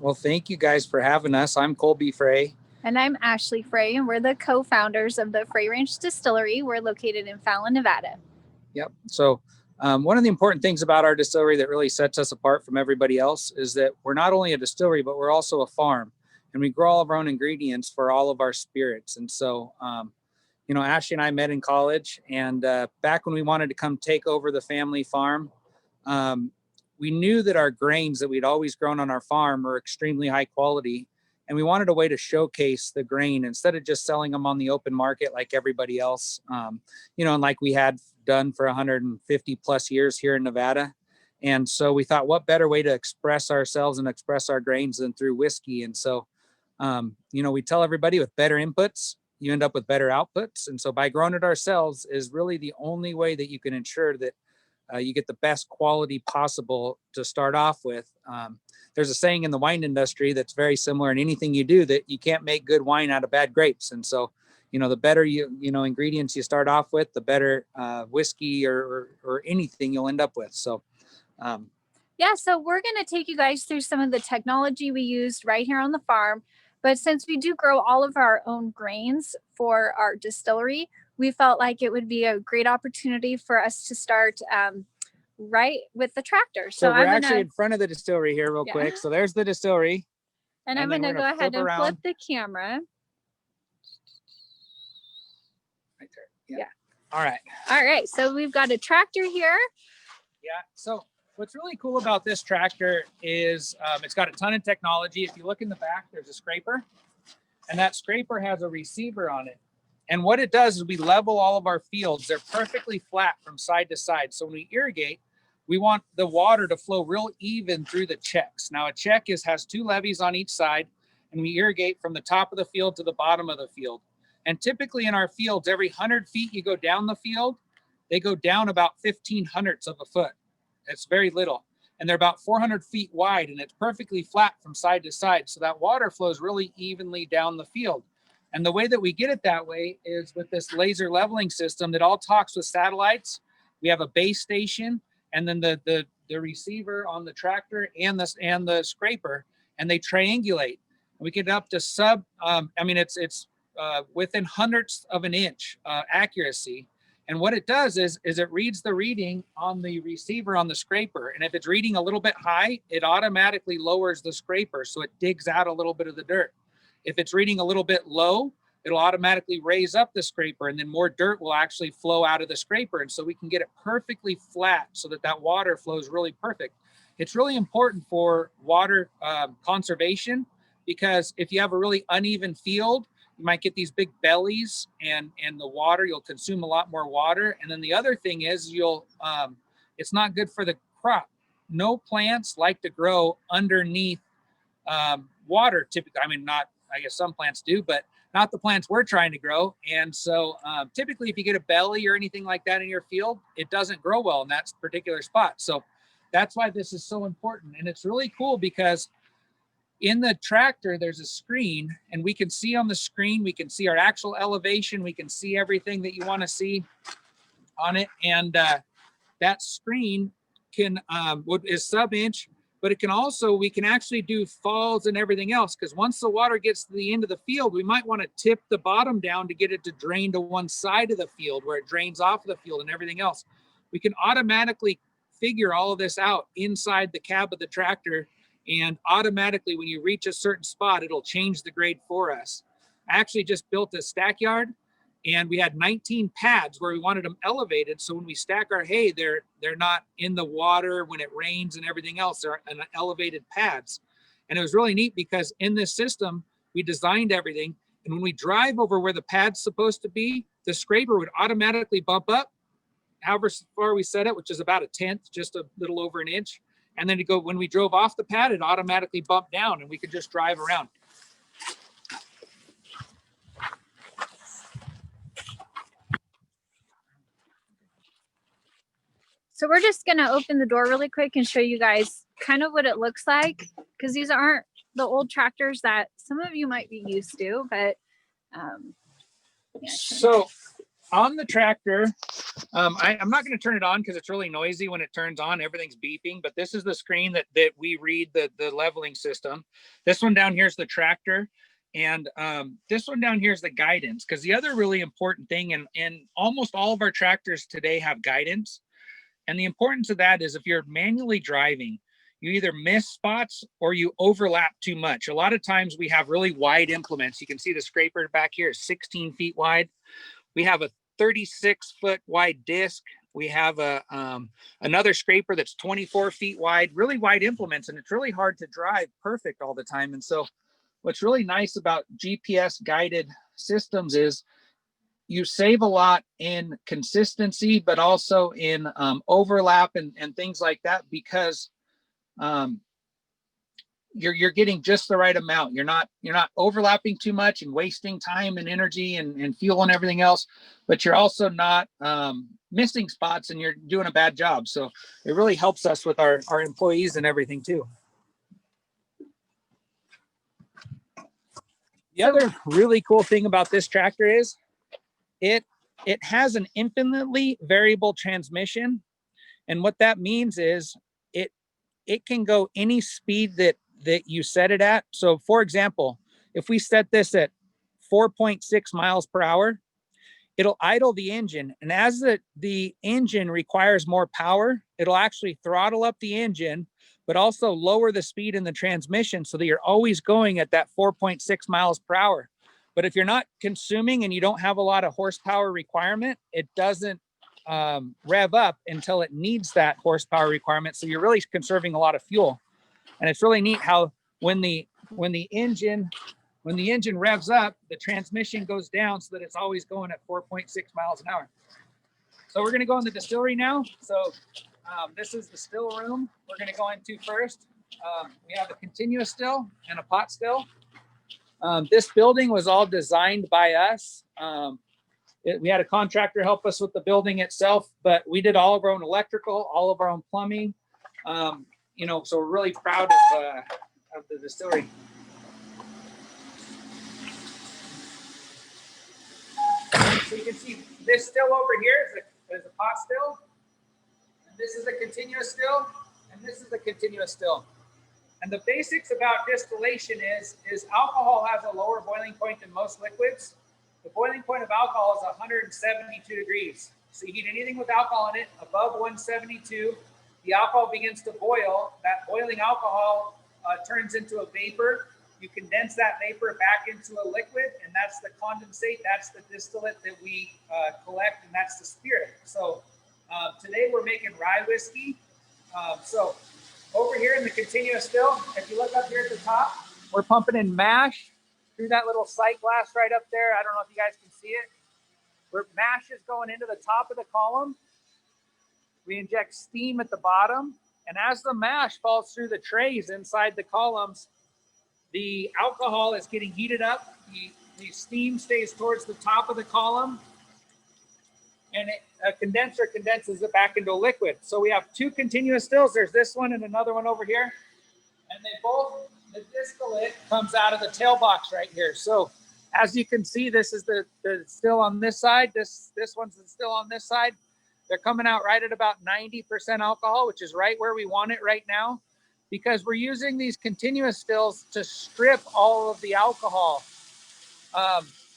Well, thank you guys for having us. I'm Colby Frey. And I'm Ashley Frey, and we're the co-founders of the Frey Ranch Distillery. We're located in Fallon, Nevada. Yep. So one of the important things about our distillery that really sets us apart from everybody else is that we're not only a distillery, but we're also a farm. And we grow all of our own ingredients for all of our spirits. And so, Ashley and I met in college. And back when we wanted to come take over the family farm, we knew that our grains that we'd always grown on our farm were extremely high quality. And we wanted a way to showcase the grain instead of just selling them on the open market like everybody else, and like we had done for 150 plus years here in Nevada. And so we thought, what better way to express ourselves and express our grains than through whiskey? And so, we tell everybody with better inputs, you end up with better outputs. And so by growing it ourselves is really the only way that you can ensure that you get the best quality possible to start off with. There's a saying in the wine industry that's very similar in anything you do, that you can't make good wine out of bad grapes. And so, the better ingredients you start off with, the better whiskey or anything you'll end up with. So, so we're going to take you guys through some of the technology we used right here on the farm. But since we do grow all of our own grains for our distillery, we felt like it would be a great opportunity for us to start right with the tractor. So we're actually in front of the distillery here real quick. So there's the distillery. And I'm going to go ahead and flip the camera. Right there. Yeah. All right. So we've got a tractor here. Yeah. So what's really cool about this tractor is it's got a ton of technology. If you look in the back, there's a scraper. And that scraper has a receiver on it. And what it does is we level all of our fields. They're perfectly flat from side to side. So when we irrigate, we want the water to flow real even through the checks. Now a check has two levees on each side, and we irrigate from the top of the field to the bottom of the field. And typically in our fields, every 100 feet you go down the field, they go down about 1/1500ths of a foot. It's very little. And they're about 400 feet wide, and it's perfectly flat from side to side. So that water flows really evenly down the field. And the way that we get it that way is with this laser leveling system that all talks with satellites. We have a base station, and then the receiver on the tractor and the scraper, and they triangulate. We get up to it's within hundredths of an inch accuracy. And what it does is it reads the reading on the receiver on the scraper. And if it's reading a little bit high, it automatically lowers the scraper, so it digs out a little bit of the dirt. If it's reading a little bit low, it'll automatically raise up the scraper, and then more dirt will actually flow out of the scraper. And so we can get it perfectly flat so that water flows really perfect. It's really important for water conservation, because if you have a really uneven field, you might get these big bellies, and the water, you'll consume a lot more water. And then the other thing is it's not good for the crop. No plants like to grow underneath water typically. I guess some plants do, but not the plants we're trying to grow. And so typically if you get a belly or anything like that in your field, it doesn't grow well in that particular spot. So that's why this is so important. And it's really cool because in the tractor, there's a screen, and we can see on the screen, we can see our actual elevation. We can see everything that you want to see on it. And that screen is sub-inch, but we can actually do falls and everything else, because once the water gets to the end of the field, we might want to tip the bottom down to get it to drain to one side of the field where it drains off of the field and everything else. We can automatically figure all of this out inside the cab of the tractor, and automatically when you reach a certain spot, it'll change the grade for us. I actually just built a stack yard, and we had 19 pads where we wanted them elevated. So when we stack our hay, they're not in the water when it rains and everything else. They're on elevated pads. And it was really neat because in this system, we designed everything. And when we drive over where the pad's supposed to be, the scraper would automatically bump up however far we set it, which is about 1/10, just a little over an inch. And then when we drove off the pad, it automatically bumped down, and we could just drive around. So we're just going to open the door really quick and show you guys kind of what it looks like, because these aren't the old tractors that some of you might be used to, but So on the tractor, I'm not going to turn it on because it's really noisy when it turns on. Everything's beeping, but this is the screen that we read the leveling system. This one down here is the tractor. And this one down here is the guidance, because the other really important thing, and almost all of our tractors today have guidance. And the importance of that is if you're manually driving, you either miss spots or you overlap too much. A lot of times we have really wide implements. You can see the scraper back here is 16 feet wide. We have a 36-foot wide disc. We have another scraper that's 24 feet wide, really wide implements, and it's really hard to drive perfect all the time. And so what's really nice about GPS guided systems is you save a lot in consistency, but also in overlap and things like that, because you're getting just the right amount. You're not overlapping too much and wasting time and energy and fuel and everything else, but you're also not missing spots and you're doing a bad job. So it really helps us with our employees and everything too. The other really cool thing about this tractor is it has an infinitely variable transmission. And what that means is it can go any speed that you set it at. So for example, if we set this at 4.6 miles per hour, it'll idle the engine. And as the engine requires more power, it'll actually throttle up the engine, but also lower the speed in the transmission so that you're always going at that 4.6 miles per hour. But if you're not consuming and you don't have a lot of horsepower requirement, it doesn't rev up until it needs that horsepower requirement. So you're really conserving a lot of fuel. And it's really neat how when the engine revs up, the transmission goes down so that it's always going at 4.6 miles an hour. So we're going to go in the distillery now. So this is the still room we're going to go into first. We have a continuous still and a pot still. This building was all designed by us. We had a contractor help us with the building itself, but we did all of our own electrical, all of our own plumbing. So we're really proud of the distillery. So you can see this still over here is a pot still, and this is a continuous still, and this is a continuous still. And the basics about distillation is alcohol has a lower boiling point than most liquids. The boiling point of alcohol is 172 degrees. So you heat anything with alcohol in it above 172, the alcohol begins to boil. That boiling alcohol turns into a vapor. You condense that vapor back into a liquid, and that's the condensate. That's the distillate that we collect, and that's the spirit. So today we're making rye whiskey. So over here in the continuous still, if you look up here at the top, we're pumping in mash through that little sight glass right up there. I don't know if you guys can see it. Where mash is going into the top of the column. We inject steam at the bottom, and as the mash falls through the trays inside the columns, the alcohol is getting heated up. The steam stays towards the top of the column, and a condenser condenses it back into a liquid. So we have two continuous stills. There's this one and another one over here, and the distillate comes out of the tail box right here. So as you can see, this is the still on this side. This one's still on this side. They're coming out right at about 90% alcohol, which is right where we want it right now, because we're using these continuous stills to strip all of the alcohol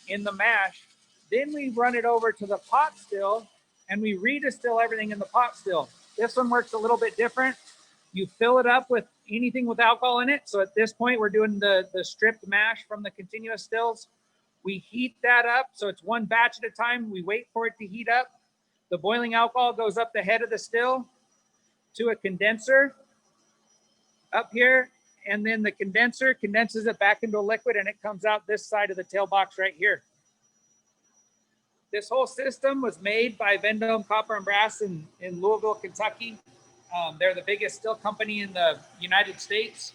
in the mash. Then we run it over to the pot still and we redistill everything in the pot still. This one works a little bit different. You fill it up with anything with alcohol in it. So at this point, we're doing the stripped mash from the continuous stills. We heat that up. So it's one batch at a time. We wait for it to heat up. The boiling alcohol goes up the head of the still to a condenser up here. And then the condenser condenses it back into a liquid, and it comes out this side of the tail box right here. This whole system was made by Vendome Copper and Brass in Louisville, Kentucky. They're the biggest still company in the United States.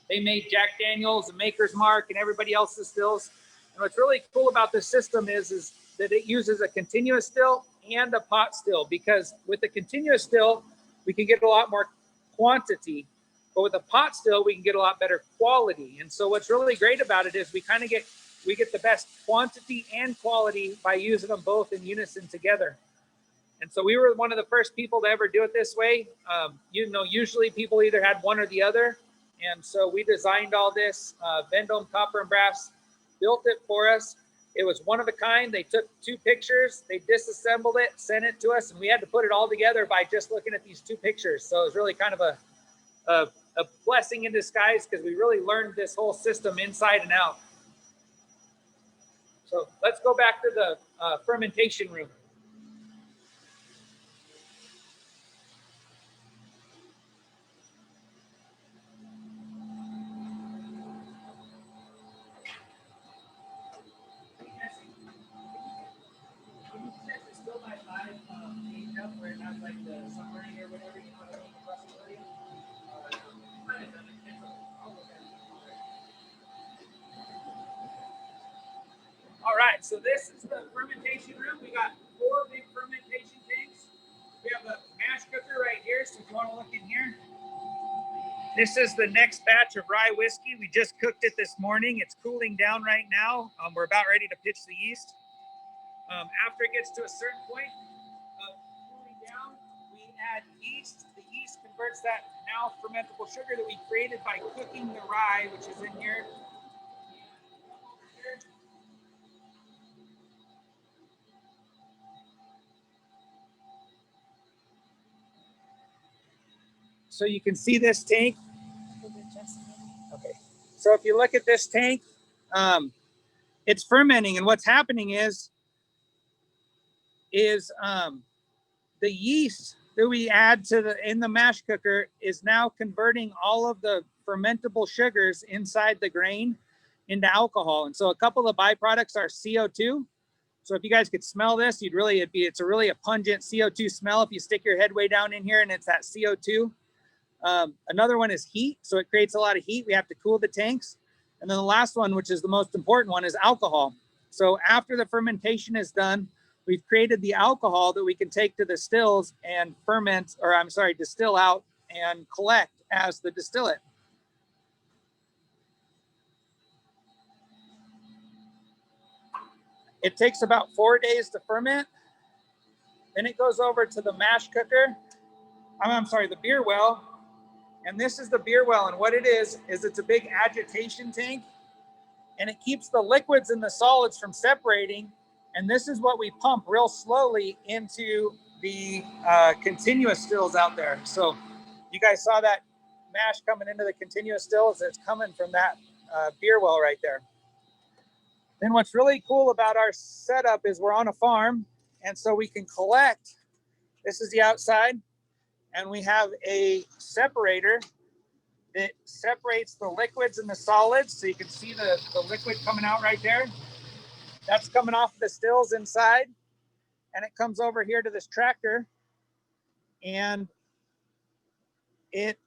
They made Jack Daniels and Maker's Mark and everybody else's stills. And what's really cool about this system is that it uses a continuous still and a pot still, because with the continuous still, we can get a lot more quantity, but with a pot still, we can get a lot better quality. And so what's really great about it is we kind of get we get the best quantity and quality by using them both in unison together. And so we were one of the first people to ever do it this way. Usually people either had one or the other. And so we designed all this. Vendome Copper and Brass built it for us. It was one of a kind. They took 2 pictures, they disassembled it, sent it to us, and we had to put it all together by just looking at these 2 pictures. So it was really kind of a blessing in disguise, because we really learned this whole system inside and out. So let's go back to the fermentation room. Where it has like the submarine or whatever, you know what I mean, the possibility. All right, so this is the fermentation room. We got 4 big fermentation tanks. We have a mash cooker right here, so if you want to look in here. This is the next batch of rye whiskey. We just cooked it this morning. It's cooling down right now. We're about ready to pitch the yeast. After it gets to a certain point of cooling down, we add yeast. The yeast converts that now fermentable sugar that we created by cooking the rye, which is in here. So you can see this tank. Okay. So if you look at this tank, it's fermenting, and what's happening is the yeast that we add to in the mash cooker is now converting all of the fermentable sugars inside the grain into alcohol. And so a couple of byproducts are CO2. So if you guys could smell this, it's a really pungent CO2 smell if you stick your head way down in here, and it's that CO2. Another one is heat. So it creates a lot of heat. We have to cool the tanks. And then the last one, which is the most important one, is alcohol. So after the fermentation is done, we've created the alcohol that we can take to the stills and distill out and collect as the distillate. It takes about 4 days to ferment. Then it goes over to the mash cooker. The beer well. And this is the beer well. And what it is it's a big agitation tank, and it keeps the liquids and the solids from separating. And this is what we pump real slowly into the continuous stills out there. So you guys saw that mash coming into the continuous stills. It's coming from that beer well right there. Then what's really cool about our setup is we're on a farm, and so we can collect. This is the outside, and we have a separator that separates the liquids and the solids. So you can see the liquid coming out right there. That's coming off the stills inside, and it comes over here to this tractor, and it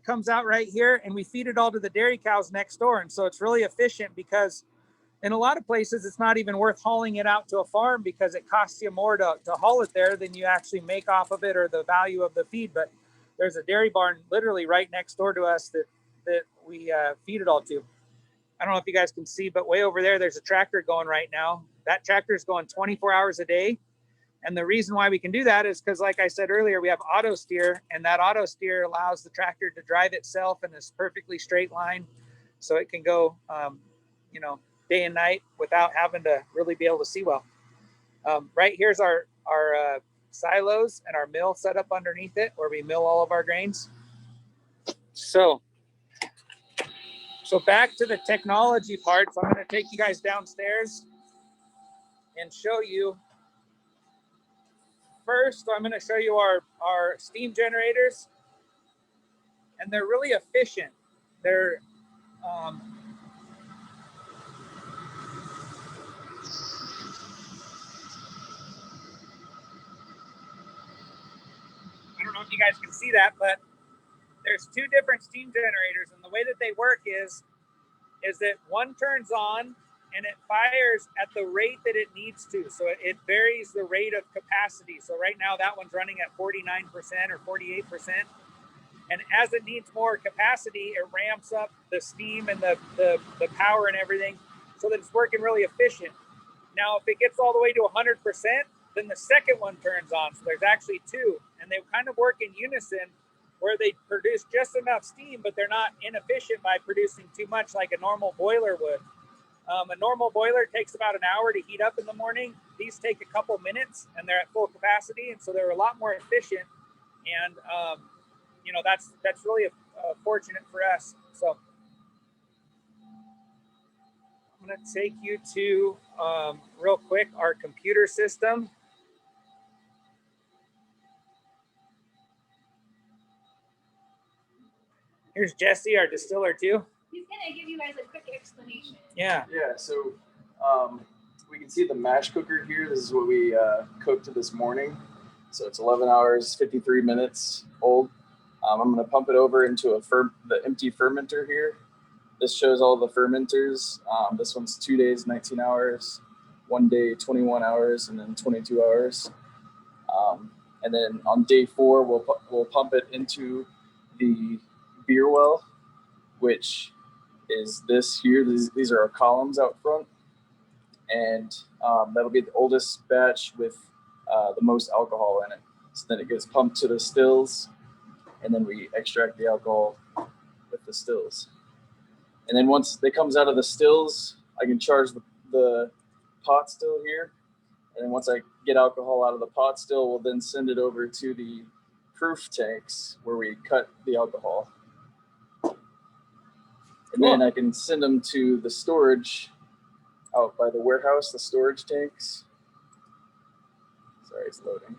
comes out right here, and we feed it all to the dairy cows next door. And so it's really efficient, because in a lot of places it's not even worth hauling it out to a farm, because it costs you more to haul it there than you actually make off of it, or the value of the feed. But there's a dairy barn literally right next door to us that we feed it all to. I don't know if you guys can see, but way over there, there's a tractor going right now. That tractor is going 24 hours a day. And the reason why we can do that is because, like I said earlier, we have auto steer, and that auto steer allows the tractor to drive itself in this perfectly straight line. So it can go, day and night without having to really be able to see well. Right here's our silos and our mill set up underneath it, where we mill all of our grains. So back to the technology part. So I'm going to take you guys downstairs and show you. First, I'm going to show you our steam generators, and they're really efficient. They're I don't know if you guys can see that, but there's 2 different steam generators, and the way that they work is that one turns on and it fires at the rate that it needs to. So it varies the rate of capacity. So right now that one's running at 49% or 48%. And as it needs more capacity, it ramps up the steam and the power and everything. so that it's working really efficient. Now, if it gets all the way to 100%, then the second one turns on. So there's actually two, and they kind of work in unison where they produce just enough steam, but they're not inefficient by producing too much like a normal boiler would. A normal boiler takes about an hour to heat up in the morning. These take a couple minutes, and they're at full capacity, and so they're a lot more efficient. And you know, that's really fortunate for us. So I'm going to take you to real quick our computer system. Here's Jesse, our distiller too. He's gonna give you guys a quick explanation. Yeah. Yeah, so we can see the mash cooker here. This is what we cooked this morning. So it's 11 hours, 53 minutes old. I'm going to pump it over into the empty fermenter here. This shows all the fermenters. This one's 2 days, 19 hours, 1 day, 21 hours, and then 22 hours. And then on day 4, we'll pump it into the beer well, which is this here. These are our columns out front. And that'll be the oldest batch with the most alcohol in it. So then it gets pumped to the stills, and then we extract the alcohol with the stills. And then once it comes out of the stills, I can charge the pot still here. And then once I get alcohol out of the pot still, we'll then send it over to the proof tanks where we cut the alcohol. And then I can send them to the storage out by the warehouse, the storage tanks. Sorry, it's loading.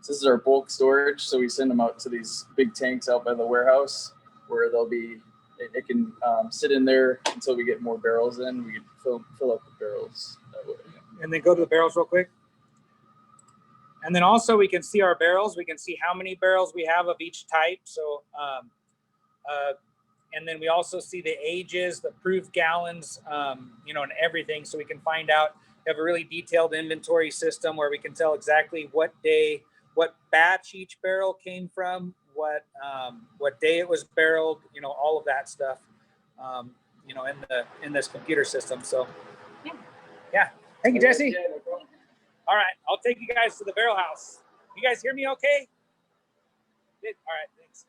So this is our bulk storage. So we send them out to these big tanks out by the warehouse where it can sit in there until we get more barrels in. We can fill up the barrels that way. And then go to the barrels real quick. And then also we can see our barrels. We can see how many barrels we have of each type. So, and then we also see the ages, the proof gallons, you know, and everything. So we can find out, we have a really detailed inventory system where we can tell exactly what day, what batch each barrel came from, what day it was barreled, you know, all of that stuff, you know, in this computer system. So, yeah. Thank you, Jesse. Yeah, no problem. All right, I'll take you guys to the barrel house. You guys hear me okay? Good. All right, thanks.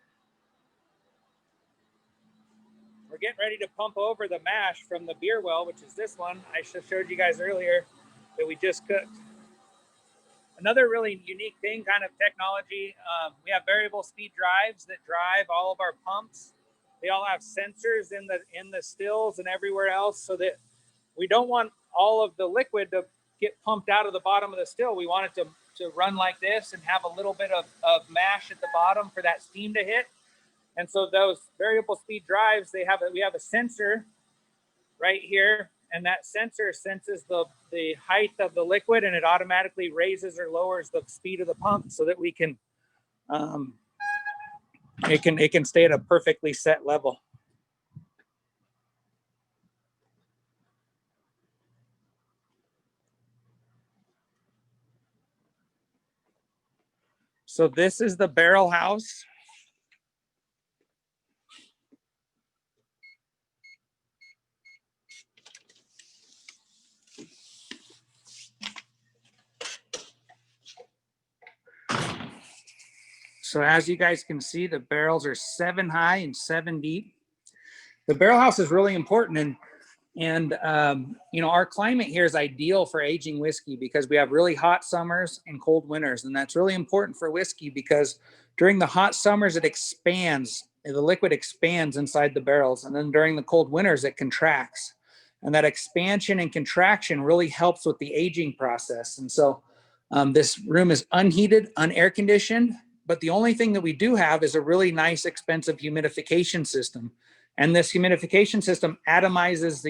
We're getting ready to pump over the mash from the beer well, which is this one I showed you guys earlier that we just cooked. Another really unique thing, kind of technology, we have variable speed drives that drive all of our pumps. They all have sensors in the stills and everywhere else, so that we don't want all of the liquid to get pumped out of the bottom of the still. We want it to run like this and have a little bit of mash at the bottom for that steam to hit. And so those variable speed drives, we have a sensor right here, and that sensor senses the height of the liquid, and it automatically raises or lowers the speed of the pump so that we can it can stay at a perfectly set level. So this is the barrel house. So as you guys can see, the barrels are 7 high and 7 deep. The barrel house is really important, and you know, our climate here is ideal for aging whiskey because we have really hot summers and cold winters, and that's really important for whiskey because during the hot summers it expands, the liquid expands inside the barrels, and then during the cold winters it contracts, and that expansion and contraction really helps with the aging process. And so this room is unheated, unair conditioned, but the only thing that we do have is a really nice, expensive humidification system. And this humidification system atomizes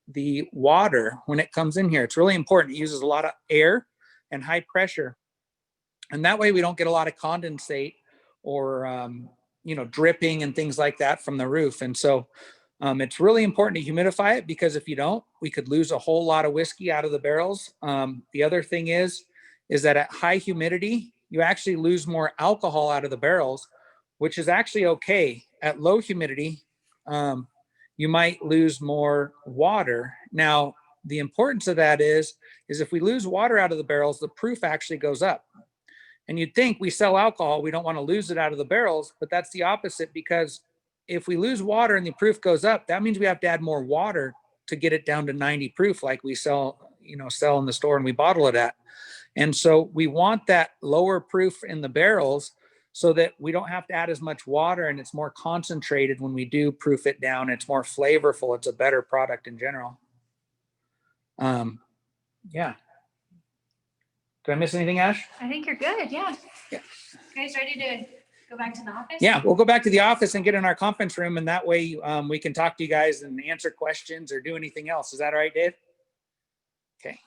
the water when it comes in here. It's really important. It uses a lot of air and high pressure. And that way we don't get a lot of condensate or, you know, dripping and things like that from the roof. And so it's really important to humidify it because if you don't, we could lose a whole lot of whiskey out of the barrels. The other thing is that at high humidity, you actually lose more alcohol out of the barrels, which is actually okay. At low humidity, you might lose more water. Now, the importance of that is if we lose water out of the barrels, the proof actually goes up. And you'd think we sell alcohol, we don't want to lose it out of the barrels, but that's the opposite, because if we lose water and the proof goes up, that means we have to add more water to get it down to 90 proof, like we sell in the store and we bottle it at. And so we want that lower proof in the barrels so that we don't have to add as much water, and it's more concentrated when we do proof it down. It's more flavorful. It's a better product in general. Yeah. Did I miss anything, Ash? I think you're good. Yeah. Yeah. You guys ready to go back to the office? Yeah, we'll go back to the office and get in our conference room, and that way we can talk to you guys and answer questions or do anything else. Is that all right, Dave? Okay.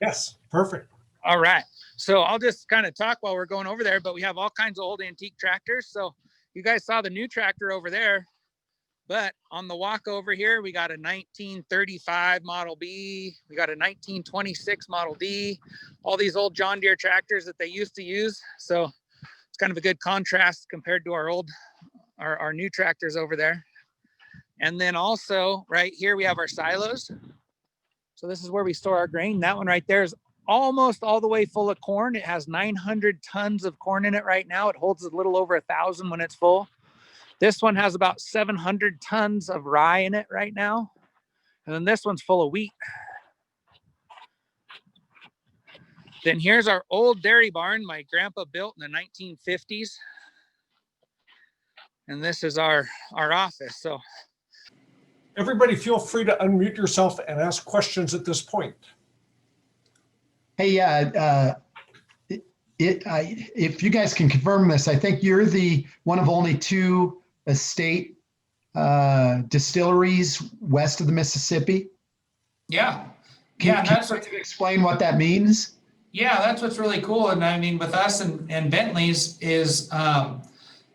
Yes, perfect. All right. So I'll just kind of talk while we're going over there, but we have all kinds of old antique tractors. So you guys saw the new tractor over there, but on the walk over here, we got a 1935 Model B. We got a 1926 Model D, all these old John Deere tractors that they used to use. So it's kind of a good contrast compared to our new tractors over there. And then also right here, we have our silos. So this is where we store our grain. That one right there is almost all the way full of corn. It has 900 tons of corn in it right now. It holds a little over 1,000 when it's full. This one has about 700 tons of rye in it right now. And then this one's full of wheat. Then here's our old dairy barn my grandpa built in the 1950s. And this is our office. So Everybody feel free to unmute yourself and ask questions at this point. Hey, if you guys can confirm this, I think you're the one of only 2 estate distilleries west of the Mississippi. yeah. Can you explain what that means? Yeah, that's what's really cool. And I mean, with us and Bentley's is an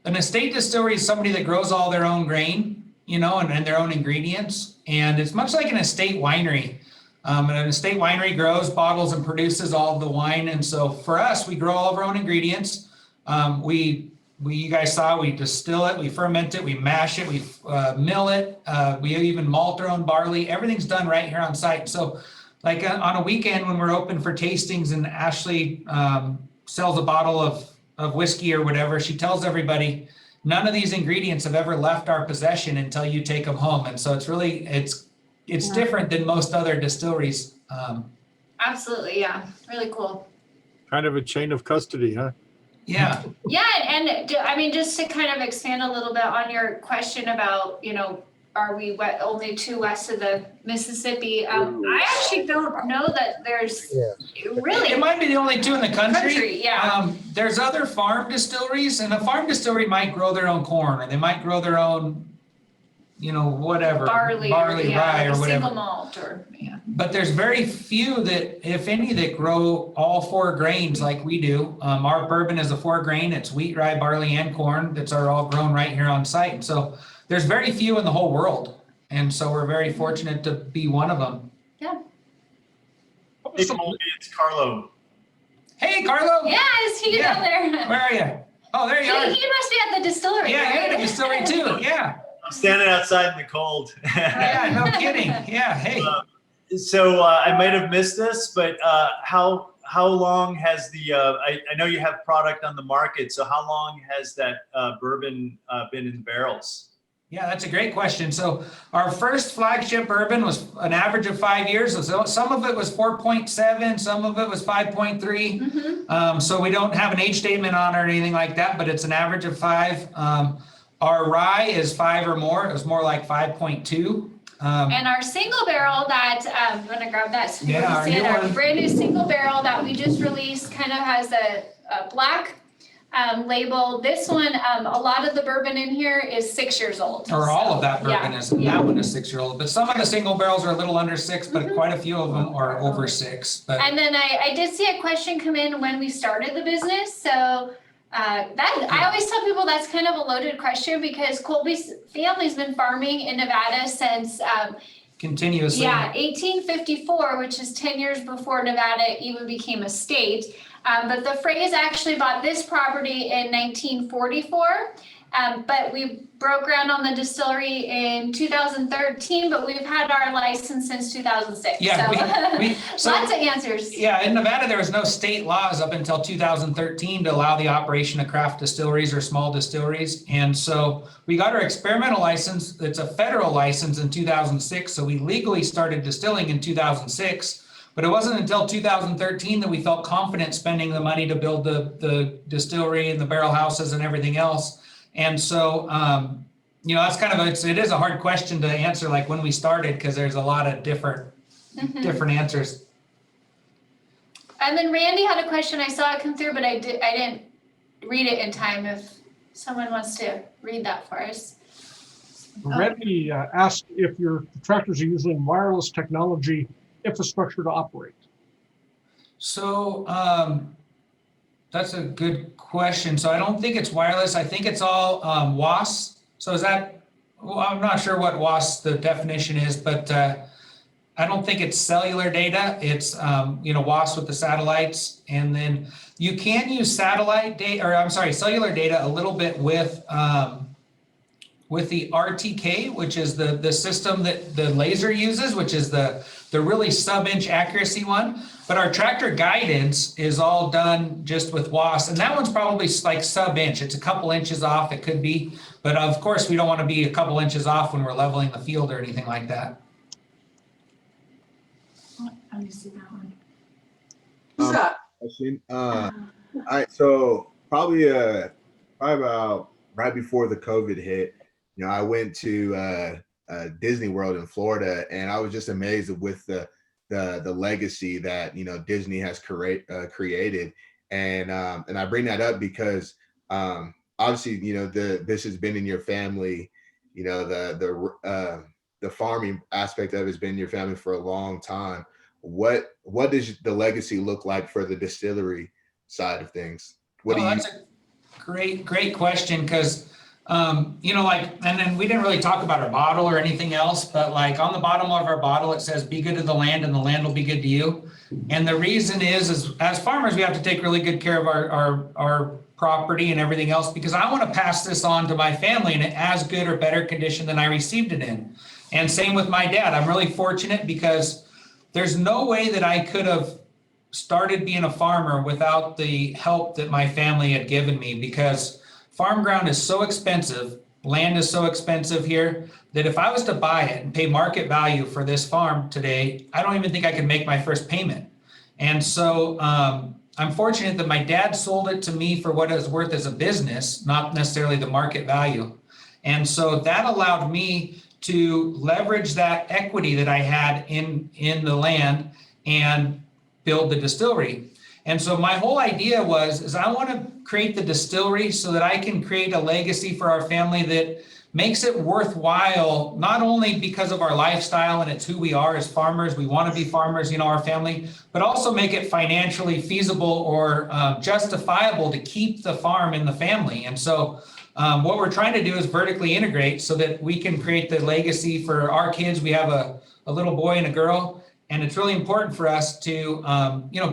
estate distillery is somebody that grows all their own grain, and their own ingredients. And it's much like an estate winery. And an estate winery grows, bottles, and produces all of the wine. And so for us, we grow all of our own ingredients. You guys saw, we distill it, we ferment it, we mash it, we mill it. We even malt our own barley. Everything's done right here on site. So like on a weekend when we're open for tastings and Ashley sells a bottle of whiskey or whatever, she tells everybody, none of these ingredients have ever left our possession until you take them home. And so it's different than most other distilleries. Absolutely, yeah, really cool. Kind of a chain of custody, huh? Yeah. Yeah, and I mean, just to kind of expand a little bit on your question about, are we only 2 west of the Mississippi? I actually don't know that there's really. It might be the only 2 in the country. Yeah. There's other farm distilleries, and a farm distillery might grow their own corn, or they might grow their own, whatever. Barley, rye, or whatever. Single malt, But there's very few that, if any, that grow all 4 grains like we do. Our bourbon is a 4 grain. It's wheat, rye, barley, and corn. That's all grown right here on site. And so there's very few in the whole world. And so we're very fortunate to be one of them. Yeah. Hey, Colby, it's Carlo. Hey, Carlo. Yeah, is he down there? Where are you? Oh, there you are. He must be at the distillery. Yeah, right? you're at the distillery too. Yeah. I'm standing outside in the cold. Yeah, no kidding. Yeah, hey. So I might have missed this, but how long has I know you have product on the market, so how long has that bourbon been in barrels? Yeah, that's a great question. So our first flagship bourbon was an average of 5 years. So some of it was 4.7, some of it was 5.3. Mm-hmm. So we don't have an age statement on it or anything like that, but it's an average of 5. Our rye is 5 or more. It was more like 5.2. And our single barrel that I'm gonna grab that so you can see it. Our one. brand new single barrel that we just released kind of has a black label. This one, a lot of the bourbon in here is 6 years old. Or all of that bourbon yeah, is, that one is 6 year old. But some of the single barrels are a little under 6, but quite a few of them are over 6. But And then I did see a question come in when we started the business. So I always tell people that's kind of a loaded question because Colby's family's been farming in Nevada since continuously. Yeah, 1854, which is 10 years before Nevada even became a state. But the Freys actually bought this property in 1944. But we broke ground on the distillery in 2013, but we've had our license since 2006. Yeah, So lots of answers. Yeah, in Nevada, there was no state laws up until 2013 to allow the operation of craft distilleries or small distilleries. And so we got our experimental license. It's a federal license in 2006. So we legally started distilling in 2006. But it wasn't until 2013 that we felt confident spending the money to build the distillery and the barrel houses and everything else. And so, that's kind of it is a hard question to answer, like when we started, because there's a lot of different answers. And then Randy had a question. I saw it come through, but I didn't read it in time. If someone wants to read that for us. Randy asked if your tractors are using wireless technology infrastructure to operate. So that's a good question. So I don't think it's wireless. I think it's all WAS. So is that, well, I'm not sure what WAS the definition is, but I don't think it's cellular data. It's, WAS with the satellites. And then you can use cellular data a little bit with the RTK, which is the system that the laser uses, which is the really sub-inch accuracy one. But our tractor guidance is all done just with WAS. And that one's probably like sub-inch. It's a couple inches off, it could be. But of course, we don't want to be a couple inches off when we're leveling the field or anything like that. Let me see that one. Who's that? So probably about right before the COVID hit, I went to Disney World in Florida, and I was just amazed with the legacy that Disney has created, and I bring that up because obviously this has been in your family, the farming aspect of it has been in your family for a long time. What does the legacy look like for the distillery side of things? That's a great question, because and then we didn't really talk about our bottle or anything else, but like on the bottom of our bottle, it says, be good to the land and the land will be good to you. And the reason is as farmers, we have to take really good care of our property and everything else, because I want to pass this on to my family in as good or better condition than I received it in. And same with my dad. I'm really fortunate because there's no way that I could have started being a farmer without the help that my family had given me, because farm ground is so expensive, land is so expensive here, that if I was to buy it and pay market value for this farm today, I don't even think I could make my first payment. And so I'm fortunate that my dad sold it to me for what it was worth as a business, not necessarily the market value. And so that allowed me to leverage that equity that I had in the land and build the distillery. And so my whole idea is I want to create the distillery so that I can create a legacy for our family that makes it worthwhile, not only because of our lifestyle and it's who we are as farmers, we want to be farmers, our family, but also make it financially feasible or justifiable to keep the farm in the family. And so what we're trying to do is vertically integrate so that we can create the legacy for our kids. We have a little boy and a girl. And it's really important for us to,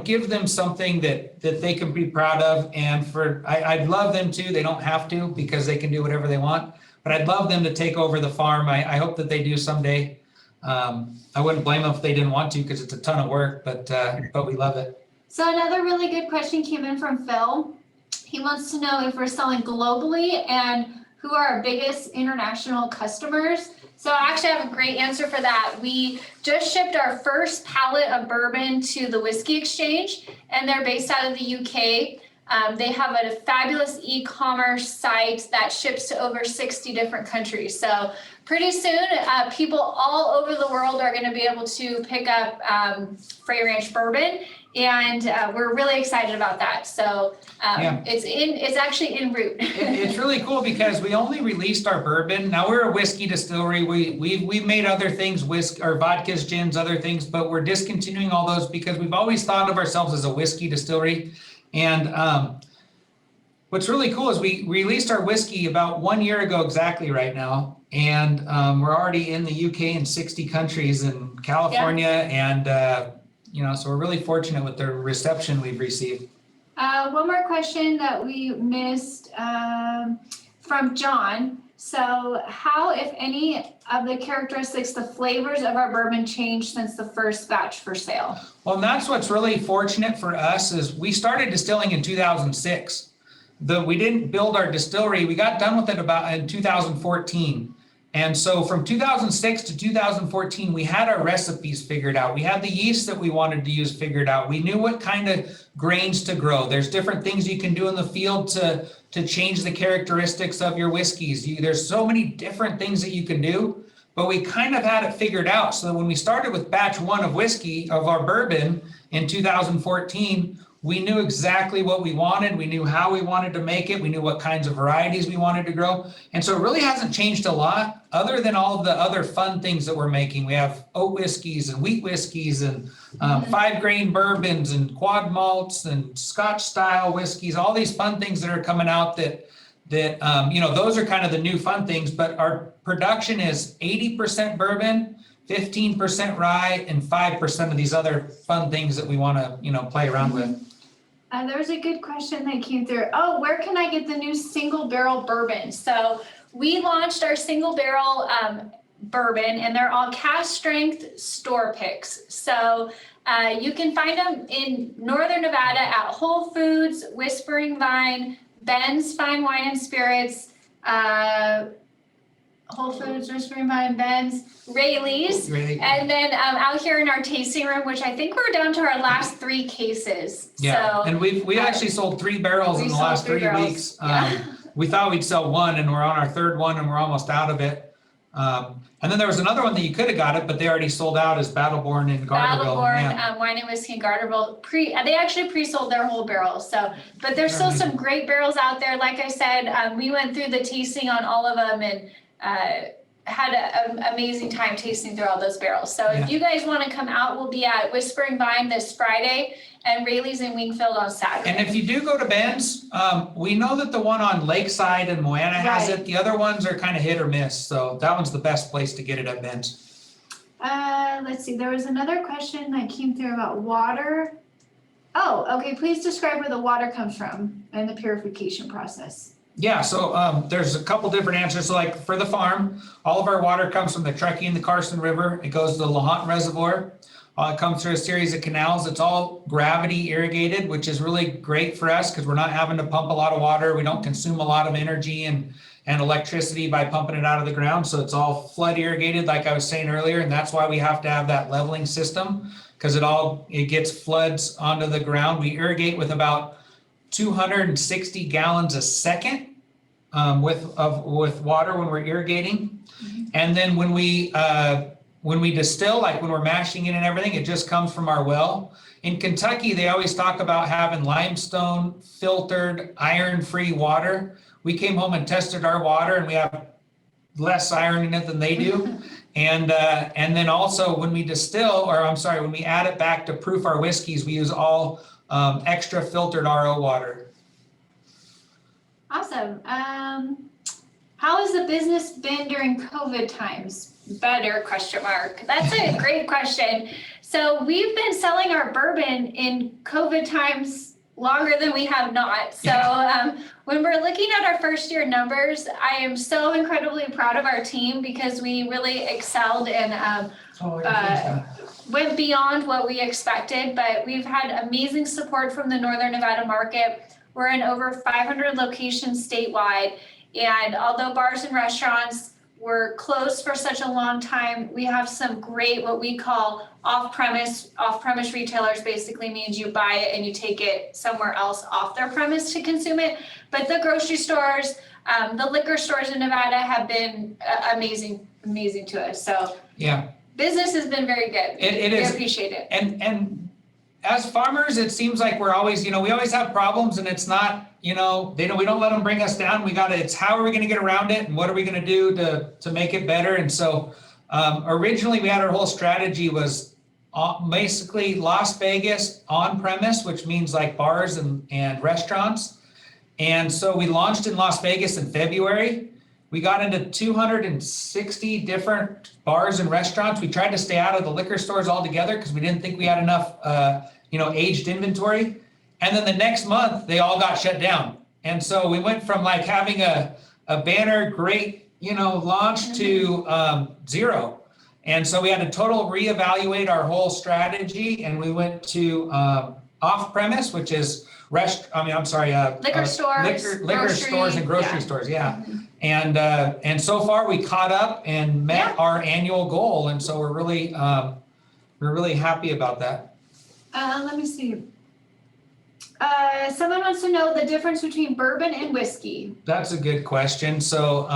give them something that they can be proud of. And I'd love them to. They don't have to, because they can do whatever they want. But I'd love them to take over the farm. I hope that they do someday. I wouldn't blame them if they didn't want to, because it's a ton of work. But we love it. So another really good question came in from Phil. He wants to know if we're selling globally and who are our biggest international customers. So I actually have a great answer for that. We just shipped our first pallet of bourbon to the Whiskey Exchange, and they're based out of the UK. They have a fabulous e-commerce site that ships to over 60 different countries. So pretty soon, people all over the world are going to be able to pick up Frey Ranch bourbon, and we're really excited about that. So it's actually en route. It's really cool because we only released our bourbon. Now we're a whiskey distillery. We've made other things, or vodkas, gins, other things, but we're discontinuing all those because we've always thought of ourselves as a whiskey distillery. And what's really cool is we released our whiskey about 1 year ago exactly right now. And we're already in the UK and 60 countries in California. Yeah. And, so we're really fortunate with the reception we've received. One more question that we missed from John. So how, if any, of the characteristics, the flavors of our bourbon changed since the first batch for sale? Well, and that's what's really fortunate for us is we started distilling in 2006. We didn't build our distillery. We got done with it about in 2014. And so from 2006 to 2014, we had our recipes figured out. We had the yeast that we wanted to use figured out. We knew what kind of grains to grow. There's different things you can do in the field to change the characteristics of your whiskeys. There's so many different things that you can do, but we kind of had it figured out. So that when we started with batch 1 of whiskey, of our bourbon in 2014, we knew exactly what we wanted. We knew how we wanted to make it. We knew what kinds of varieties we wanted to grow. And so it really hasn't changed a lot other than all of the other fun things that we're making. We have oat whiskeys and wheat whiskeys and 5-grain bourbons and quad malts and Scotch style whiskeys, all these fun things that are coming out that those are kind of the new fun things, but our production is 80% bourbon, 15% rye, and 5% of these other fun things that we want to, play around with. There was a good question that came through. Oh, where can I get the new single barrel bourbon? So we launched our single barrel bourbon, and they're all cask strength store picks. So you can find them in Northern Nevada at Whole Foods, Whispering Vine, Ben's Fine Wine and Spirits, Whole Foods, Whispering Vine, Ben's, Rayleigh's, and then out here in our tasting room, which I think we're down to our last 3 cases. Yeah, so, and we actually sold 3 barrels in the last 3 weeks. We thought we'd sell 1, and we're on our 3rd one, and we're almost out of it. And then there was another one that you could have got it, but they already sold out, as Battleborn in Garterville. Battleborn Wine and Whiskey in Garterville. They actually pre-sold their whole barrel. So, but there's still some great barrels out there. Like I said, we went through the tasting on all of them and had an amazing time tasting through all those barrels. So if you guys want to come out, we'll be at Whispering Vine this Friday and Rayleigh's in Wingfield on Saturday. And if you do go to Ben's, we know that the one on Lakeside and Moana has it. The other ones are kind of hit or miss. So that one's the best place to get it at Ben's. Let's see. There was another question that came through about water. Oh, okay. Please describe where the water comes from and the purification process. Yeah, so there's a couple different answers. So like for the farm, all of our water comes from the Truckee and the Carson River. It goes to the LaHonte Reservoir. It comes through a series of canals. It's all gravity irrigated, which is really great for us because we're not having to pump a lot of water. We don't consume a lot of energy and electricity by pumping it out of the ground. So it's all flood irrigated, like I was saying earlier. And that's why we have to have that leveling system because it gets floods onto the ground. We irrigate with about 260 gallons a second with water when we're irrigating. And then when we distill, like when we're mashing it and everything, it just comes from our well. In Kentucky, they always talk about having limestone filtered iron-free water. We came home and tested our water and we have less iron in it than they do. And then also when we when we add it back to proof our whiskeys, we use all extra filtered RO water. Awesome. How has the business been during COVID times? Better ? That's a great question. So we've been selling our bourbon in COVID times longer than we have not. So when we're looking at our first year numbers, I am so incredibly proud of our team because we really excelled and went beyond what we expected, but we've had amazing support from the Northern Nevada market. We're in over 500 locations statewide, and although bars and restaurants were closed for such a long time, we have some great, what we call off-premise retailers. Basically means you buy it and you take it somewhere else off their premise to consume it. But the grocery stores, the liquor stores in Nevada have been amazing to us. So yeah. Business has been very good. It is. We appreciate it. And as farmers, it seems like we're always, we always have problems, and it's not, we don't let them bring us down. It's how are we going to get around it, and what are we going to do to make it better? And so originally we had our whole strategy was basically Las Vegas on premise, which means like bars and restaurants. And so we launched in Las Vegas in February. We got into 260 different bars and restaurants. We tried to stay out of the liquor stores altogether because we didn't think we had enough, aged inventory. And then the next month, they all got shut down. And so we went from like having a banner, great, launch to 0. And so we had to total reevaluate our whole strategy, and we went to off premise, which is liquor stores, liquor stores and grocery stores. Yeah. Mhm. And so far we caught up and met our annual goal. And so we're really happy about that. Let me see. Someone wants to know the difference between bourbon and whiskey. That's a good question. So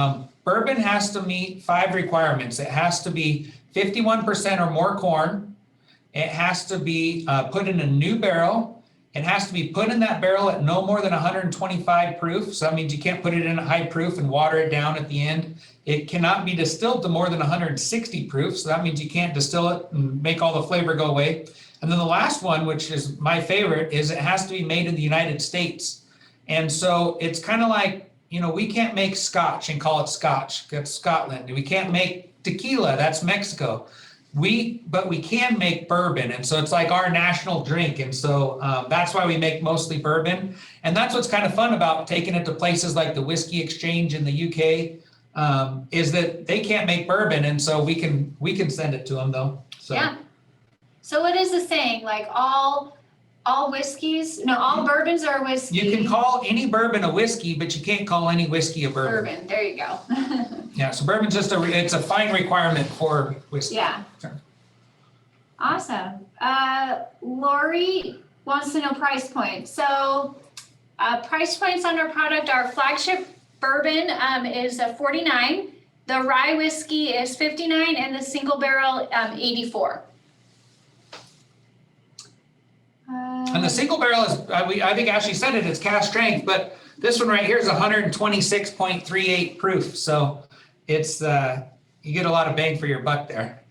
bourbon has to meet 5 requirements. It has to be 51% or more corn. It has to be put in a new barrel. It has to be put in that barrel at no more than 125 proof. So that means you can't put it in a high proof and water it down at the end. It cannot be distilled to more than 160 proof. So that means you can't distill it and make all the flavor go away. And then the last one, which is my favorite, is it has to be made in the United States. And so it's kind of like, we can't make scotch and call it scotch. That's Scotland. We can't make tequila. That's Mexico. But we can make bourbon. And so it's like our national drink. And so that's why we make mostly bourbon. And that's what's kind of fun about taking it to places like the Whiskey Exchange in the UK, is that they can't make bourbon. And so we can send it to them though. So. Yeah. So what is the saying? Like all bourbons are whiskey. You can call any bourbon a whiskey, but you can't call any whiskey a bourbon. Bourbon, there you go. Yeah, so bourbon's just it's a fine requirement for whiskey. Yeah. Sure. Awesome. Lori wants to know price points. So price points on our product, our flagship bourbon is $49. The rye whiskey is $59 and the single barrel $84. And the single barrel is, I think Ashley said it, it's cast strength, but this one right here is 126.38 proof. So it's, you get a lot of bang for your buck there.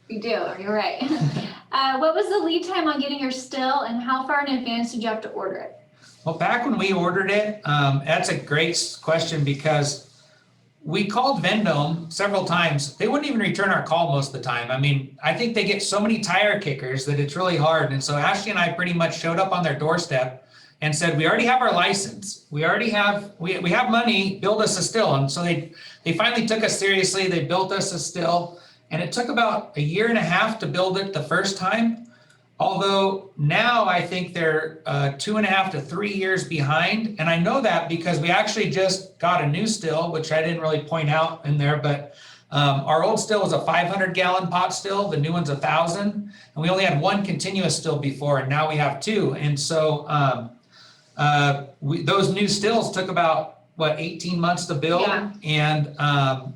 You do, you're right. What was the lead time on getting your still and how far in advance did you have to order it? Well, back when we ordered it, that's a great question because we called Vendome several times. They wouldn't even return our call most of the time. I mean, I think they get so many tire kickers that it's really hard. And so Ashley and I pretty much showed up on their doorstep and said, we already have our license. We already have, we have money, build us a still. And so they finally took us seriously. They built us a still and it took about 1.5 years to build it the first time. Although now I think they're 2.5 to 3 years behind. And I know that because we actually just got a new still, which I didn't really point out in there, but our old still was a 500-gallon pot still. The new one's 1,000. And we only had one continuous still before, and now we have 2. And so those new stills took about, 18 months to build? Yeah. And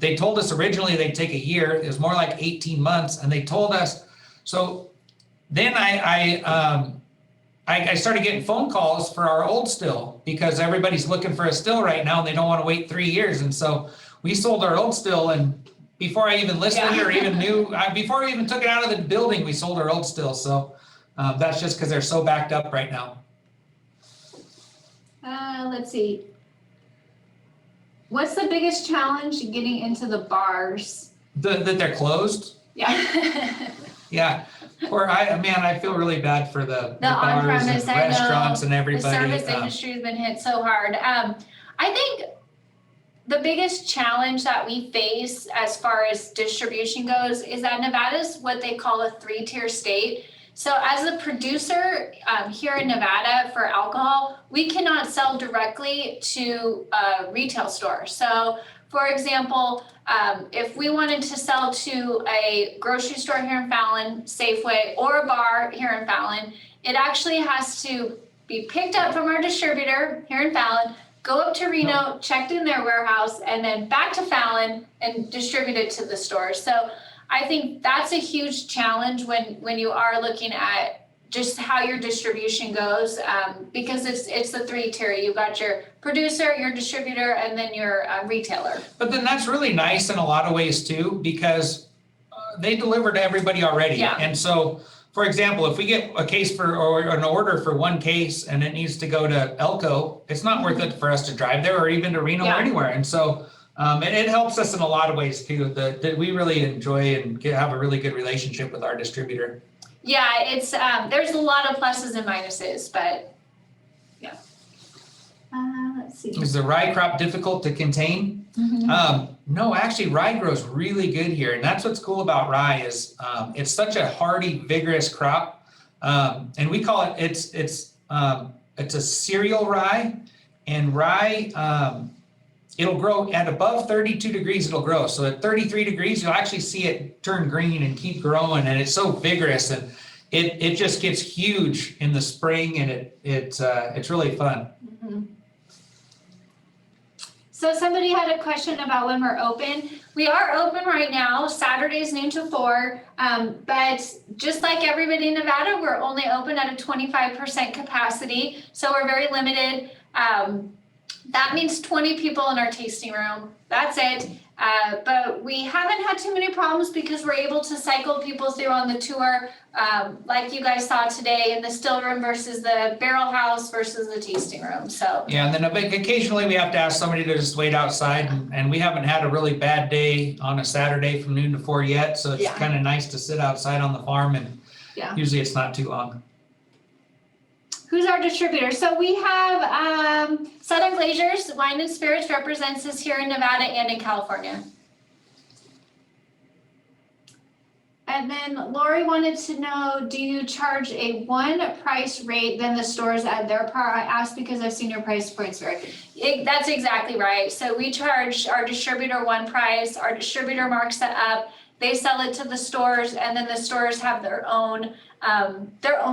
they told us originally they'd take 1 year. It was more like 18 months. And they told us, so then I started getting phone calls for our old still because everybody's looking for a still right now and they don't want to wait 3 years. And so we sold our old still, and before I even listened or even knew, before we even took it out of the building, we sold our old still. So that's just because they're so backed up right now. Let's see. What's the biggest challenge getting into the bars? That they're closed? Yeah. Yeah. Or I feel really bad for the bars on-premise, and restaurants and everybody. The service industry has been hit so hard. I think the biggest challenge that we face as far as distribution goes is that Nevada's what they call a 3-tier state. So as a producer here in Nevada for alcohol, we cannot sell directly to a retail store. So for example, if we wanted to sell to a grocery store here in Fallon, Safeway, or a bar here in Fallon, it actually has to be picked up from our distributor here in Fallon, go up to Reno, checked in their warehouse, and then back to Fallon and distributed to the store. So I think that's a huge challenge when you are looking at just how your distribution goes, because it's the 3-tier. You've got your producer, your distributor, and then your retailer. But then that's really nice in a lot of ways too, because they deliver to everybody already. Yeah. And so, for example, if we get a case or an order for 1 case and it needs to go to Elko, it's not worth it for us to drive there or even to Reno or anywhere. And so it helps us in a lot of ways too, that we really enjoy and have a really good relationship with our distributor. Yeah, it's there's a lot of pluses and minuses, but Let's see. Is the rye crop difficult to contain? No, actually rye grows really good here. And that's what's cool about rye is it's such a hardy, vigorous crop. And we call it, it's a cereal rye, and rye, it'll grow at above 32 degrees, it'll grow. So at 33 degrees, you'll actually see it turn green and keep growing. And it's so vigorous, and it just gets huge in the spring, and it's really fun. So somebody had a question about when we're open. We are open right now, Saturdays noon to 4. But just like everybody in Nevada, we're only open at a 25% capacity. So we're very limited. That means 20 people in our tasting room. That's it. But we haven't had too many problems because we're able to cycle people through on the tour, like you guys saw today in the still room versus the barrel house versus the tasting room. So yeah, and then occasionally we have to ask somebody to just wait outside, and we haven't had a really bad day on a Saturday from noon to 4 yet. So it's kind of nice to sit outside on the farm, and usually it's not too long. Who's our distributor? So we have Southern Glaciers Wine and Spirits represents us here in Nevada and in California. And then Lori wanted to know, do you charge a one price rate than the stores at their part? I asked because I've seen your price points vary. That's exactly right. So we charge our distributor one price, our distributor marks it up, they sell it to the stores, and then the stores have their own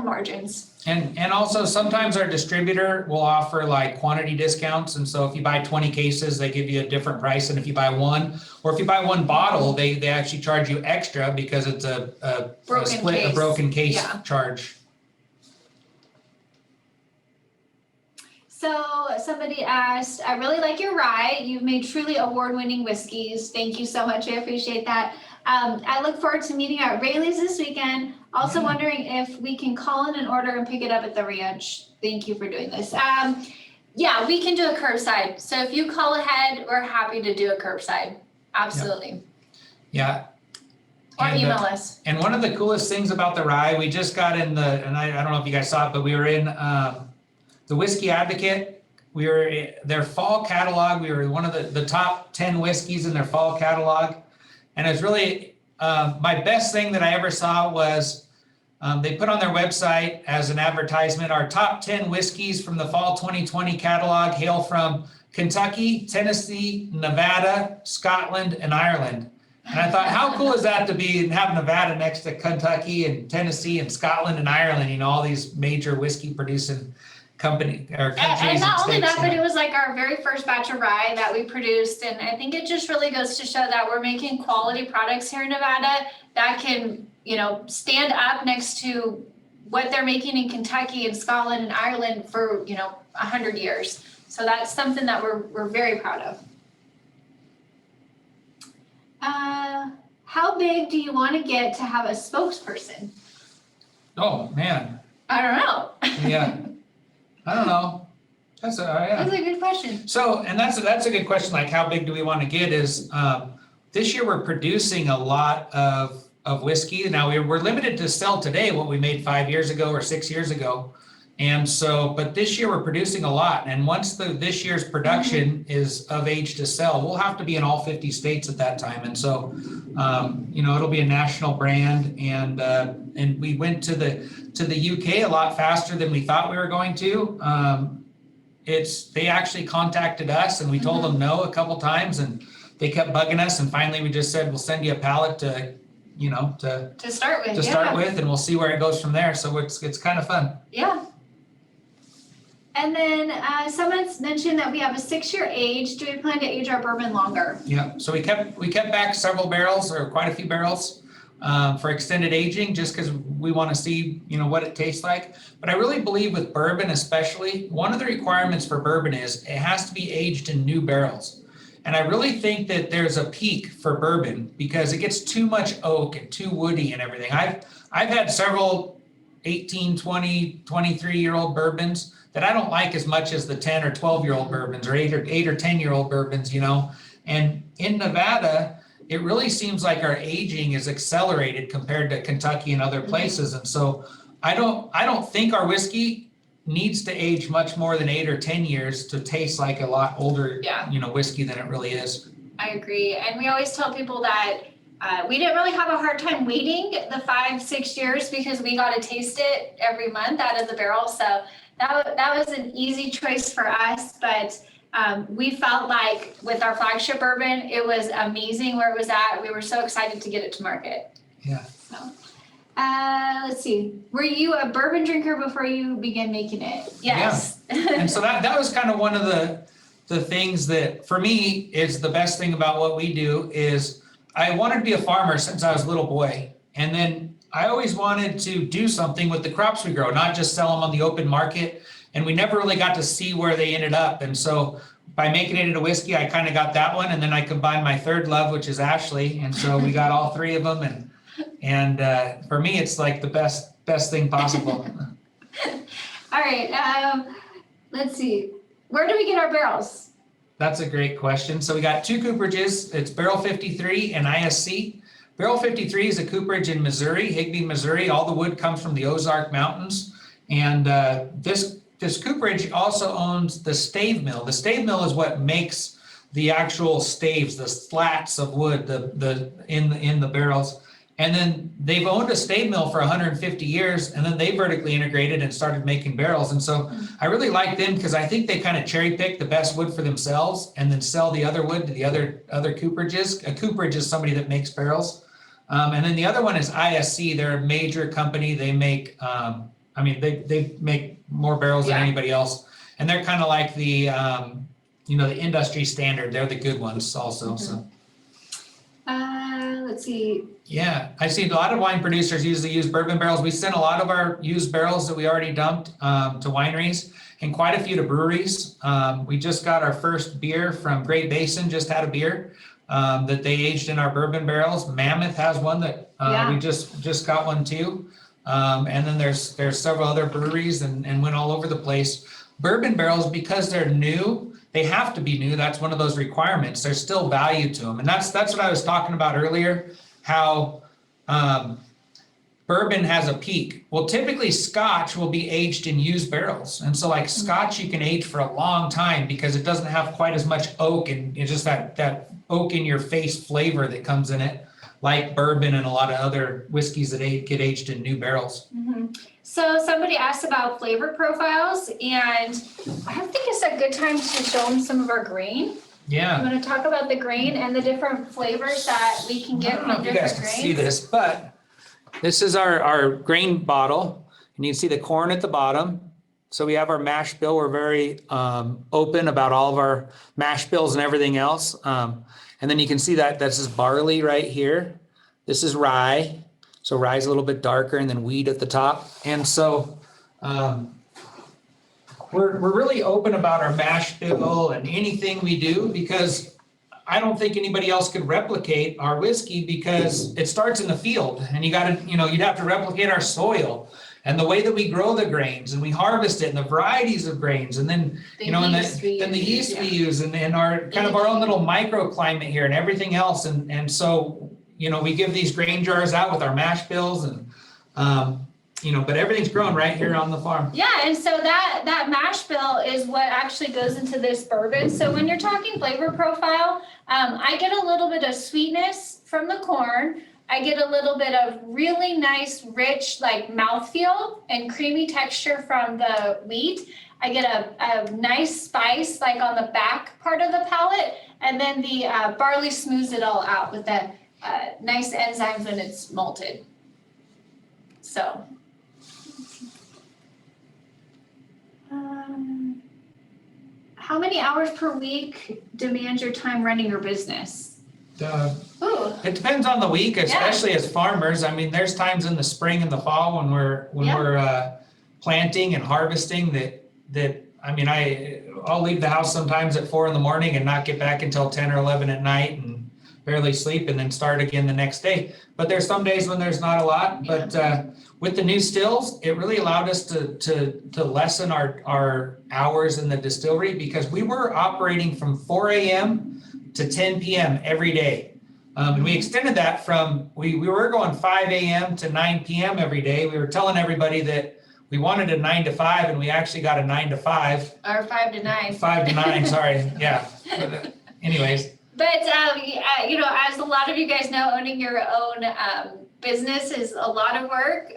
margins. And also sometimes our distributor will offer like quantity discounts. And so if you buy 20 cases, they give you a different price. And if you buy one, or if you buy one bottle, they actually charge you extra because it's a broken case charge. So somebody asked, I really like your rye. You've made truly award-winning whiskeys. Thank you so much. I appreciate that. I look forward to meeting you at Rayleigh's this weekend. Also wondering if we can call in an order and pick it up at the ranch. Thank you for doing this. Yeah, we can do a curbside. So if you call ahead, we're happy to do a curbside. Absolutely. Yeah. Or email us. And one of the coolest things about the rye, we just got in and I don't know if you guys saw it, but we were in the Whiskey Advocate. We were in their fall catalog. We were one of the top 10 whiskeys in their fall catalog. And it's really, my best thing that I ever saw was they put on their website as an advertisement, our top 10 whiskeys from the fall 2020 catalog hail from Kentucky, Tennessee, Nevada, Scotland, and Ireland. And I thought, how cool is that to be and have Nevada next to Kentucky and Tennessee and Scotland and Ireland, all these major whiskey producing company or countries. And not only that, but it was like our very first batch of rye that we produced. And I think it just really goes to show that we're making quality products here in Nevada that can, stand up next to what they're making in Kentucky and Scotland and Ireland for, 100 years. So that's something that we're very proud of. How big do you want to get to have a spokesperson? Oh, man. I don't know. Yeah. I don't know. That's a good question. So, and that's a good question. Like, how big do we want to get? Is this year we're producing a lot of whiskey. Now we're limited to sell today what we made 5 years ago or 6 years ago, and so. But this year we're producing a lot. And once this year's production is of age to sell, we'll have to be in all 50 states at that time. And so, it'll be a national brand. And we went to the UK a lot faster than we thought we were going to. They actually contacted us and we told them no a couple times, and they kept bugging us, and finally we just said, we'll send you a pallet to start with, and we'll see where it goes from there. So it's kind of fun. Yeah. And then someone's mentioned that we have a 6-year age. Do we plan to age our bourbon longer? Yeah. So we kept back several barrels, or quite a few barrels, for extended aging, just because we want to see, what it tastes like. But I really believe with bourbon, especially, one of the requirements for bourbon is it has to be aged in new barrels. And I really think that there's a peak for bourbon because it gets too much oak and too woody and everything. I've had several 18, 20, 23-year-old bourbons that I don't like as much as the 10 or 12-year-old bourbons or 8 or 10-year-old bourbons, And in Nevada, it really seems like our aging is accelerated compared to Kentucky and other places. And so I don't think our whiskey needs to age much more than 8 or 10 years to taste like a lot older, Yeah. whiskey than it really is. I agree. And we always tell people that we didn't really have a hard time waiting the 5-6 years because we got to taste it every month out of the barrel. So that was an easy choice for us. But we felt like with our flagship bourbon, it was amazing where it was at. We were so excited to get it to market. Yeah. So, let's see. Were you a bourbon drinker before you began making it? Yes. And so that was kind of one of the things that for me is the best thing about what we do is I wanted to be a farmer since I was a little boy. And then I always wanted to do something with the crops we grow, not just sell them on the open market. And we never really got to see where they ended up. And so by making it into whiskey, I kind of got that one. And then I combined my third love, which is Ashley. And so we got all three of them. And for me, it's like the best thing possible. All right. Let's see. Where do we get our barrels? That's a great question. So we got two cooperages. It's Barrel 53 and ISC. Barrel 53 is a cooperage in Missouri, Higbee, Missouri. All the wood comes from the Ozark Mountains. And this cooperage also owns the stave mill. The stave mill is what makes the actual staves, the slats of wood, in the barrels. And then they've owned a stave mill for 150 years, and then they vertically integrated and started making barrels. And so I really like them because I think they kind of cherry pick the best wood for themselves and then sell the other wood to the other cooperages. A cooperage is somebody that makes barrels. And then the other one is ISC. They're a major company. They make, they make more barrels than anybody else. And they're kind of like the, the industry standard. They're the good ones also. So. Let's see. Yeah, I see a lot of wine producers usually use bourbon barrels. We send a lot of our used barrels that we already dumped to wineries and quite a few to breweries. We just got our first beer from Great Basin, just had a beer that they aged in our bourbon barrels. Mammoth has one that we just got one too. And then there's several other breweries and went all over the place. Bourbon barrels, because they're new, they have to be new. That's one of those requirements. There's still value to them. And that's what I was talking about earlier, how bourbon has a peak. Well, typically Scotch will be aged in used barrels. And so like Scotch, you can age for a long time because it doesn't have quite as much oak and it's just that oak in your face flavor that comes in it, like bourbon and a lot of other whiskeys that get aged in new barrels. Mm-hmm. So somebody asked about flavor profiles, and I think it's a good time to show them some of our grain. Yeah. I'm going to talk about the grain and the different flavors that we can get from different grains. I don't know if you guys can see this, but this is our grain bottle, and you can see the corn at the bottom. So we have our mash bill. We're very open about all of our mash bills and everything else. And then you can see that this is barley right here. This is rye. So rye is a little bit darker, and then wheat at the top. And so we're really open about our mash bill and anything we do because I don't think anybody else could replicate our whiskey because it starts in the field, and you got to, you'd have to replicate our soil and the way that we grow the grains and we harvest it and the varieties of grains, and then the yeast we use and our kind of our own little microclimate here and everything else, and so. We give these grain jars out with our mash bills and, but everything's grown right here on the farm. Yeah, and so that mash bill is what actually goes into this bourbon. So when you're talking flavor profile, I get a little bit of sweetness from the corn. I get a little bit of really nice, rich, like mouthfeel and creamy texture from the wheat. I get a nice spice like on the back part of the palate, and then the barley smooths it all out with that nice enzymes when it's malted. So, how many hours per week demands your time running your business? It depends on the week, especially as farmers. I mean, there's times in the spring and the fall when we're planting and harvesting that I'll leave the house sometimes at 4 a.m. and not get back until 10 or 11 at night and barely sleep and then start again the next day. But there's some days when there's not a lot. But with the new stills, it really allowed us to lessen our hours in the distillery because we were operating from 4 a.m. to 10 p.m. every day. And we extended that from, we were going 5 a.m. to 9 p.m. every day. We were telling everybody that we wanted a 9 to 5 and we actually got a 9 to 5. Or 5 to 9. 5 to 9, sorry, yeah. But, anyways, But, you know, as a lot of you guys know, owning your own business is a lot of work.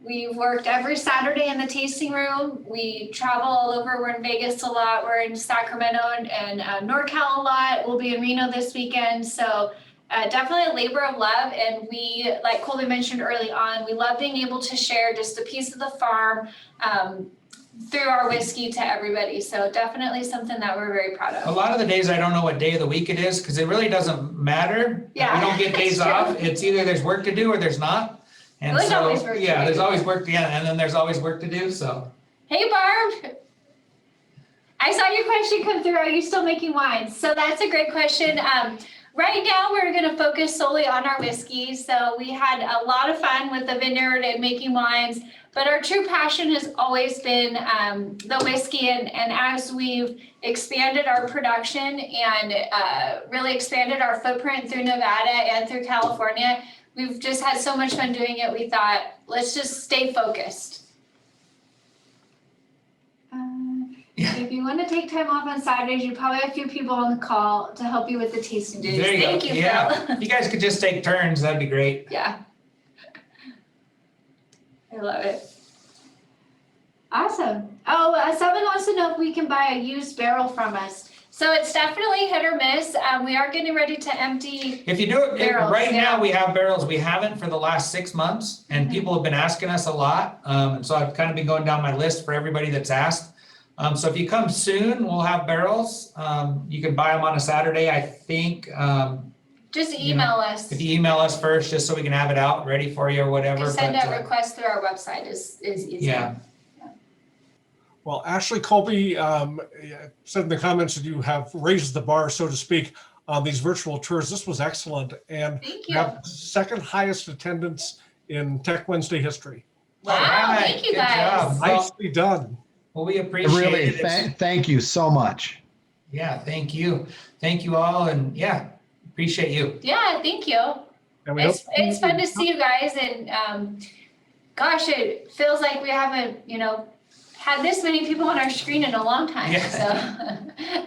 We've worked every Saturday in the tasting room. We travel all over. We're in Vegas a lot. We're in Sacramento and NorCal a lot. We'll be in Reno this weekend. So definitely a labor of love. And we, like Colby mentioned early on, we love being able to share just a piece of the farm through our whiskey to everybody. So definitely something that we're very proud a of. lot of the days I don't know what day of the week it is because it really doesn't matter. Yeah, We don't get days that's true. off. It's either there's work to do or there's not. And There's so, always work to yeah, do. there's always work to, and then there's always work to do, so. Hey, Barb. I saw your question come through. Are you still making wines? So that's a great question. Right now, we're going to focus solely on our whiskey. So we had a lot of fun with the vineyard and making wines, but our true passion has always been the whiskey. And as we've expanded our production and really expanded our footprint through Nevada and through California, we've just had so much fun doing it. We thought, let's just stay focused. If you want to take time off on Saturdays, you probably have a few people on the call to help you with the tasting duties. There you Thank go. you, Yeah. Phil. You guys could just take turns, that'd be great. Yeah. I love it. Awesome. Oh, someone wants to know if we can buy a used barrel from us. So it's definitely hit or miss. We are getting ready to empty. If you do it, Barrels, right yeah. now we have barrels. We haven't for the last 6 months and Mhm. people have been asking us a lot. And so I've kind of been going down my list for everybody that's asked. So if you come soon, we'll have barrels. You can buy them on a Saturday, I think. Just You email us. If you email us first, just so we can have it out ready for you or whatever. You send but, a request through our website is easy. Yeah. Well, Ashley, Colby said in the comments that you have raised the bar, so to speak, on these virtual tours. This was excellent. And Thank you you. have second highest attendance in Tech Wednesday history. Wow, All right, thank you good guys. job. Well, Nicely done. well, we appreciate Really, it. thank you so much. Yeah, thank you. Thank you all. And yeah, appreciate you. Yeah, thank you. And we It's fun to see you guys, and gosh, it feels like we haven't, had this many people on our screen in a long time. Yeah. So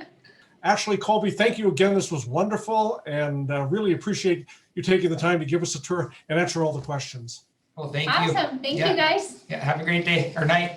Ashley, Colby, thank you again. This was wonderful, and really appreciate you taking the time to give us a tour and answer all the questions. Well, thank you. awesome. Thank Yeah. you guys. Yeah, have a great day or night.